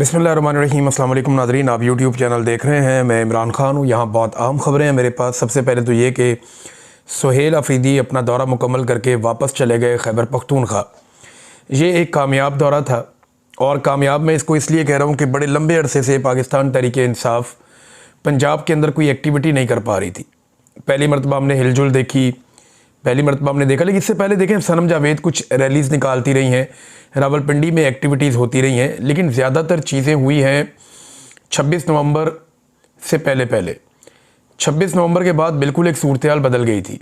बिस्मिल्लाहिर्रहमानिर्रहीम। अस्सलाम वालेकुम नाज़रीन, आप यूट्यूब चैनल देख रहे हैं। मैं इमरान खान हूँ। यहाँ बहुत अहम ख़बरें हैं मेरे पास। सबसे पहले तो ये कि सुहेल अफरीदी अपना दौरा मुकम्मल करके वापस चले गए खैबर पख्तूनख्वा। ये एक कामयाब दौरा था और कामयाब मैं इसको इसलिए कह रहा हूँ कि बड़े लंबे अरसे से पाकिस्तान तहरीक-ए-इंसाफ़ पंजाब के अंदर कोई एक्टिविटी नहीं कर पा रही थी। पहली मरतबा हमने हिलजुल देखी, पहली मरतबा हमने देखा, लेकिन इससे पहले देखें सनम जावेद कुछ रैलीज़ निकालती रही हैं, रावलपिंडी में एक्टिविटीज़ होती रही हैं, लेकिन ज़्यादातर चीज़ें हुई हैं 26 नवंबर से पहले 26 नवंबर के बाद बिल्कुल एक सूरत-ए-हाल बदल गई थी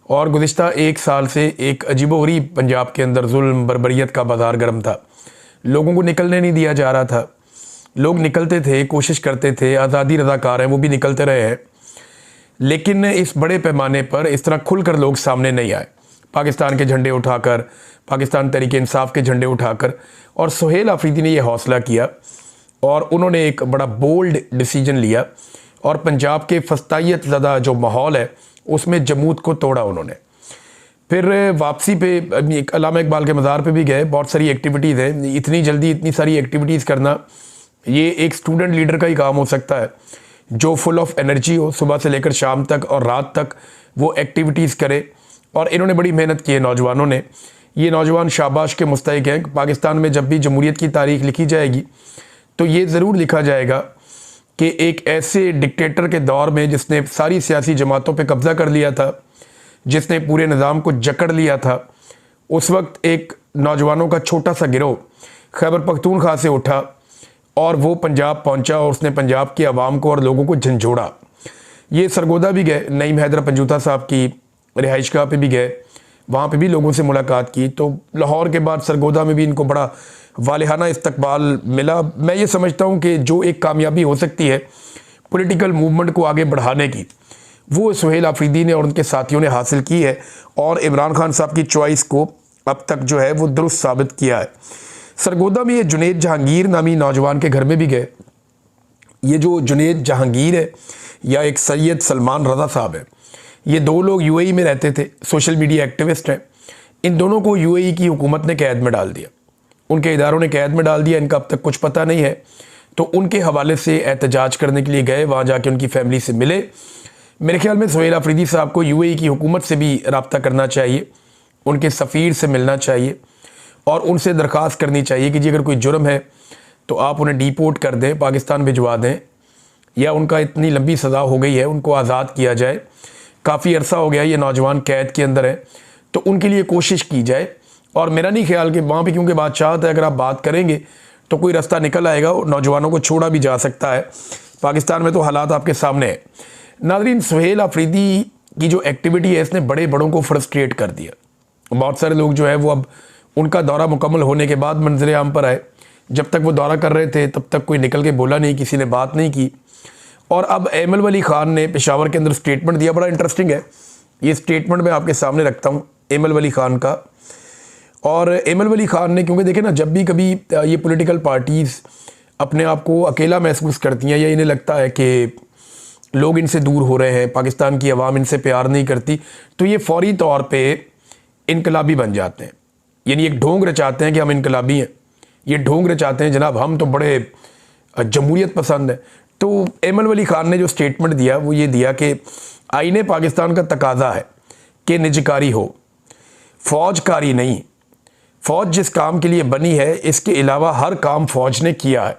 और गुज़िश्ता एक साल से एक अजीबो-गरीब पंजाब के अंदर जुल्म बर्बरियत का बाज़ार गर्म था। लोगों को निकलने नहीं दिया जा रहा था। लोग निकलते थे, कोशिश करते थे, आज़ादी रज़ाकार हैं वो भी निकलते रहे हैं, लेकिन इस बड़े पैमाने पर इस तरह खुलकर लोग सामने नहीं आए। पाकिस्तान के झंडे उठाकर, पाकिस्तान तहरीक-ए-इंसाफ़ के झंडे उठाकर, और सुहेल अफरीदी ने यह हौसला किया और उन्होंने एक बड़ा बोल्ड डिसीजन लिया और पंजाब के फस्तायत ज़दा जो माहौल है उसमें जमूत को तोड़ा उन्होंने। फिर वापसी पे अल्लामा इकबाल के मज़ार पे भी गए। बहुत सारी एक्टिविटीज़ हैं। इतनी जल्दी इतनी सारी एक्टिविटीज़ करना ये एक स्टूडेंट लीडर का ही काम हो सकता है जो फुल ऑफ एनर्जी हो, सुबह से लेकर शाम तक और रात तक वो एक्टिविटीज़ करे। और इन्होंने बड़ी मेहनत की है नौजवानों ने। ये नौजवान शाबाश के मुस्तहिक हैं। पाकिस्तान में जब भी जमहूरियत की तारीख़ लिखी जाएगी तो ये ज़रूर लिखा जाएगा कि एक ऐसे डिक्टेटर के दौर में जिसने सारी सियासी जमातों पे कब्ज़ा कर लिया था, जिसने पूरे निज़ाम को जकड़ लिया था, उस वक्त एक नौजवानों का छोटा सा गिरोह खैबर पख्तूनख्वा से उठा और वो पंजाब पहुंचा और उसने पंजाब की आवाम को और लोगों को झंझोड़ा। ये सरगोदा भी गए, नईम हैदर पंजूता साहब की रिहाइशगाह पे भी गए, वहाँ पे भी लोगों से मुलाकात की। तो लाहौर के बाद सरगोदा में भी इनको बड़ा वालिहाना इस्तकबाल मिला। मैं ये समझता हूँ कि जो एक कामयाबी हो सकती है पॉलिटिकल मूवमेंट को आगे बढ़ाने की, वो सुहेल अफरीदी ने और उनके साथियों ने हासिल की है और इमरान खान साहब की चॉइस को अब तक जो है वो दुरुस्त साबित किया है। सरगोदा में ये जुनेद जहांगीर नामी नौजवान के घर में भी गए। ये जो जुनेद जहांगीर है या एक सैयद सलमान रज़ा साहब है, ये दो लोग यूएई में रहते थे, सोशल मीडिया एक्टिविस्ट हैं। इन दोनों को यूएई की हुकूमत ने कैद में डाल दिया, उनके इदारों ने कैद में डाल दिया। इनका अब तक कुछ पता नहीं है। तो उनके हवाले से एहतजाज करने के लिए गए, वहाँ जाके उनकी फैमिली से मिले। मेरे ख्याल में सुहेल अफरीदी साहब को यूएई की हुकूमत से भी रब्ता करना चाहिए, उनके सफ़ीर से मिलना चाहिए और उनसे दरख्वास्त करनी चाहिए कि जी अगर कोई जुर्म है तो आप उन्हें डिपोर्ट कर दें, पाकिस्तान भिजवा दें, या उनका इतनी लंबी सज़ा हो गई है उनको आज़ाद किया जाए। काफ़ी अरसा हो गया ये नौजवान कैद के अंदर है, तो उनके लिए कोशिश की जाए। और मेरा नहीं ख्याल कि वहाँ पे क्योंकि बादशाह है, अगर आप बात करेंगे तो कोई रास्ता निकल आएगा और नौजवानों को छोड़ा भी जा सकता है। पाकिस्तान में तो हालात आपके सामने है। नाज़रीन, सुहेल अफरीदी की जो एक्टिविटी है इसने बड़े बड़ों को फ्रस्ट्रेट कर दिया। बहुत सारे लोग जो है वो अब उनका दौरा मुकम्मल होने के बाद मंजर आम पर आए। जब तक वो दौरा कर रहे थे तब तक कोई निकल के बोला नहीं, किसी ने बात नहीं की। और अब एमल वली ख़ान ने पेशावर के अंदर स्टेटमेंट दिया, बड़ा इंटरेस्टिंग है। ये स्टेटमेंट मैं आपके सामने रखता हूँ एमल वली ख़ान का। और एमल वली ख़ान ने, क्योंकि देखें ना, जब भी कभी ये पॉलिटिकल पार्टीज़ अपने आप को अकेला महसूस करती हैं या इन्हें लगता है कि लोग इनसे दूर हो रहे हैं, पाकिस्तान की आवाम इनसे प्यार नहीं करती, तो ये फौरी तौर पर इनकलाबी बन जाते हैं। यानी एक ढोंग रचाते हैं कि हम इनकलाबी हैं। ये ढोंग रचाते हैं जनाब हम तो बड़े जमहूरियत पसंद हैं। तो एमल वली ख़ान ने जो स्टेटमेंट दिया वो ये दिया कि आईने पाकिस्तान का तकाजा है कि निजकारी हो, फ़ौजकारी नहीं। फ़ौज जिस काम के लिए बनी है इसके अलावा हर काम फ़ौज ने किया है।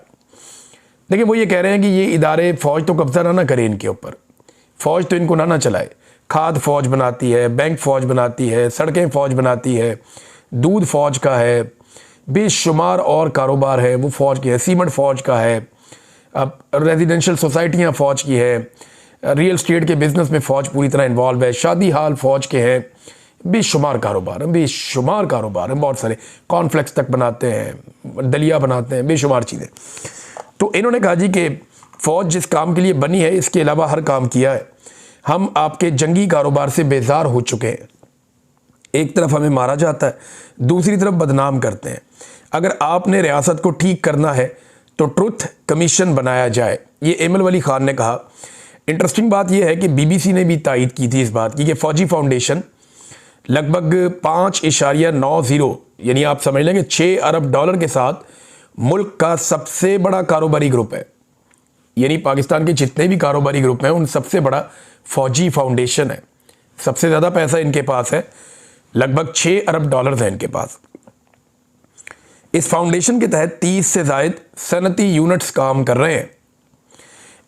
देखिए, वो ये कह रहे हैं कि ये इदारे फ़ौज तो कब्ज़ा ना करे इनके ऊपर, फ़ौज तो इनको ना चलाए। खाद फ़ौज बनाती है, बैंक फ़ौज बनाती है, सड़कें फ़ौज बनाती है, दूध फ़ौज का है, बेशुमार और कारोबार है वो फ़ौज की है, सीमेंट फ़ौज का है, अब रेजिडेंशियल सोसाइटियाँ फ़ौज की है, रियल स्टेट के बिज़नेस में फ़ौज पूरी तरह इन्वॉल्व है, शादी हाल फ़ौज के हैं, बेशुमार कारोबार हैं, बेशुमार कारोबार हैं। बहुत सारे कॉर्नफ्लेक्स तक बनाते हैं, दलिया बनाते हैं, बेशुमार चीज़ें। तो इन्होंने कहा जी कि फ़ौज जिस काम के लिए बनी है इसके अलावा हर काम किया है। हम आपके जंगी कारोबार से बेजार हो चुके हैं। एक तरफ हमें मारा जाता है, दूसरी तरफ बदनाम करते हैं। अगर आपने रियासत को ठीक करना है तो ट्रुथ कमीशन बनाया जाए, ये एमल वली ख़ान ने कहा। इंटरेस्टिंग बात यह है कि बीबीसी ने भी तायद की थी इस बात की कि फ़ौजी फाउंडेशन लगभग 5.90 यानी आप समझ लेंगे $6 अरब के साथ मुल्क का सबसे बड़ा कारोबारी ग्रुप है। यानी पाकिस्तान के जितने भी कारोबारी ग्रुप हैं उन सबसे बड़ा फौजी फाउंडेशन है। सबसे ज़्यादा पैसा इनके पास है, लगभग 6 अरब डॉलर है इनके पास। इस फाउंडेशन के तहत 30 से ज़ायद सनती यूनिट्स काम कर रहे हैं।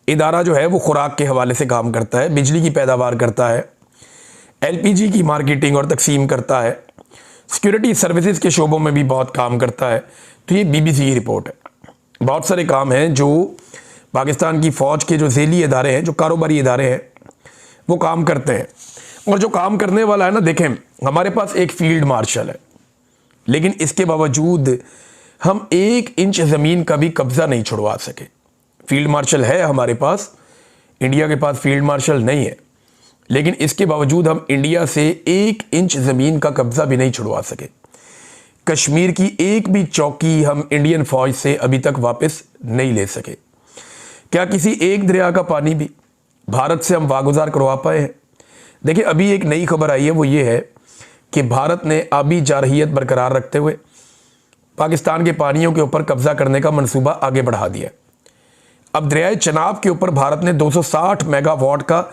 इदारा जो है वो खुराक के हवाले से काम करता है, बिजली की पैदावार करता है, LPG की मार्केटिंग और तकसीम करता है, सिक्योरिटी सर्विसेज के शोबों में भी बहुत काम करता है। तो ये BBC की रिपोर्ट है। बहुत सारे काम हैं जो पाकिस्तान की फ़ौज के जो झेली इदारे हैं, जो कारोबारी इदारे हैं, वो काम करते हैं। और जो काम करने वाला है ना, देखें हमारे पास एक फील्ड मार्शल है, लेकिन इसके बावजूद हम 1 इंच ज़मीन का भी कब्ज़ा नहीं छुड़वा सके। फील्ड मार्शल है हमारे पास, इंडिया के पास फील्ड मार्शल नहीं है, लेकिन इसके बावजूद हम इंडिया से 1 इंच ज़मीन का कब्ज़ा भी नहीं छुड़वा सके। कश्मीर की एक भी चौकी हम इंडियन फ़ौज से अभी तक वापस नहीं ले सके। क्या किसी एक दरिया का पानी भी भारत से हम वागुजार करवा पाए हैं? देखिए, अभी एक नई खबर आई है, वो ये है कि भारत ने आबी जारहियत बरकरार रखते हुए पाकिस्तान के पानियों के ऊपर कब्जा करने का मंसूबा आगे बढ़ा दिया। अब दरियाए चनाब के ऊपर भारत ने 260 मेगावाट का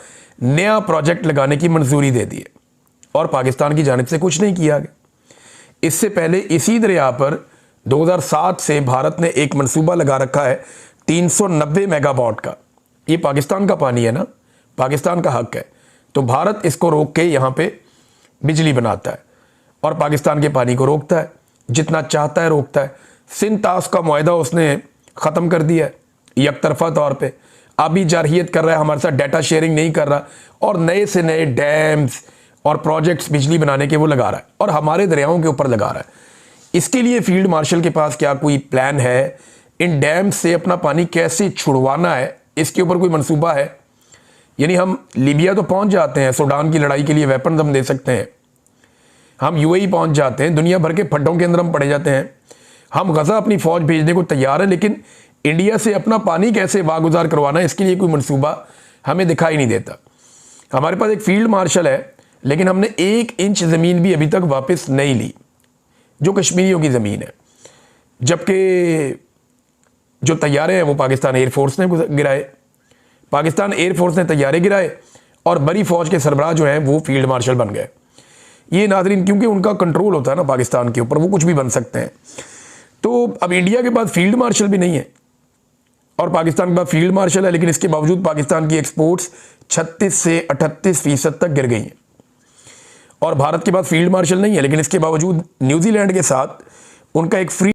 नया प्रोजेक्ट लगाने की मंजूरी दे दी है और पाकिस्तान की जानिब से कुछ नहीं किया गया। इससे पहले इसी दरिया पर 2007 से भारत ने एक मंसूबा लगा रखा है 390 मेगावाट का। ये पाकिस्तान का पानी है ना, पाकिस्तान का हक है, तो भारत इसको रोक के यहाँ पे बिजली बनाता है और पाकिस्तान के पानी को रोकता है, जितना चाहता है रोकता है। सिंध ताश का मुआहदा उसने ख़त्म कर दिया है यकतरफा तौर पे। अभी जारहियत कर रहा है हमारे साथ, डाटा शेयरिंग नहीं कर रहा और नए से नए डैम्स और प्रोजेक्ट्स बिजली बनाने के वो लगा रहा है और हमारे दरियाओं के ऊपर लगा रहा है। इसके लिए फील्ड मार्शल के पास क्या कोई प्लान है? इन डैम से अपना पानी कैसे छुड़वाना है, इसके ऊपर कोई मंसूबा है? यानी हम लीबिया तो पहुंच जाते हैं, सूडान की लड़ाई के लिए वेपन हम दे सकते हैं, हम UAE पहुंच जाते हैं, दुनिया भर के फड्डों के अंदर हम पड़े जाते हैं, हम गजा अपनी फ़ौज भेजने को तैयार है, लेकिन इंडिया से अपना पानी कैसे वागुजार करवाना है, इसके लिए कोई मंसूबा हमें दिखाई नहीं देता। हमारे पास एक फील्ड मार्शल है, लेकिन हमने 1 इंच ज़मीन भी अभी तक वापस नहीं ली, जो कश्मीरियों की ज़मीन है। जबकि जो तैयारे हैं वो पाकिस्तान एयरफोर्स ने गिराए, पाकिस्तान एयरफोर्स ने तैयारे गिराए और बड़ी फ़ौज के सरबराह जो हैं वो फील्ड मार्शल बन गए। ये नाज़रीन, क्योंकि उनका कंट्रोल होता है ना पाकिस्तान के ऊपर, वो कुछ भी बन सकते हैं। तो अब इंडिया के पास फील्ड मार्शल भी नहीं है और पाकिस्तान के पास फील्ड मार्शल है, लेकिन इसके बावजूद पाकिस्तान की एक्सपोर्ट्स 36 से 38% तक गिर गई हैं। और भारत के पास फील्ड मार्शल नहीं है, लेकिन इसके बावजूद न्यूजीलैंड के साथ उनका एक फ्री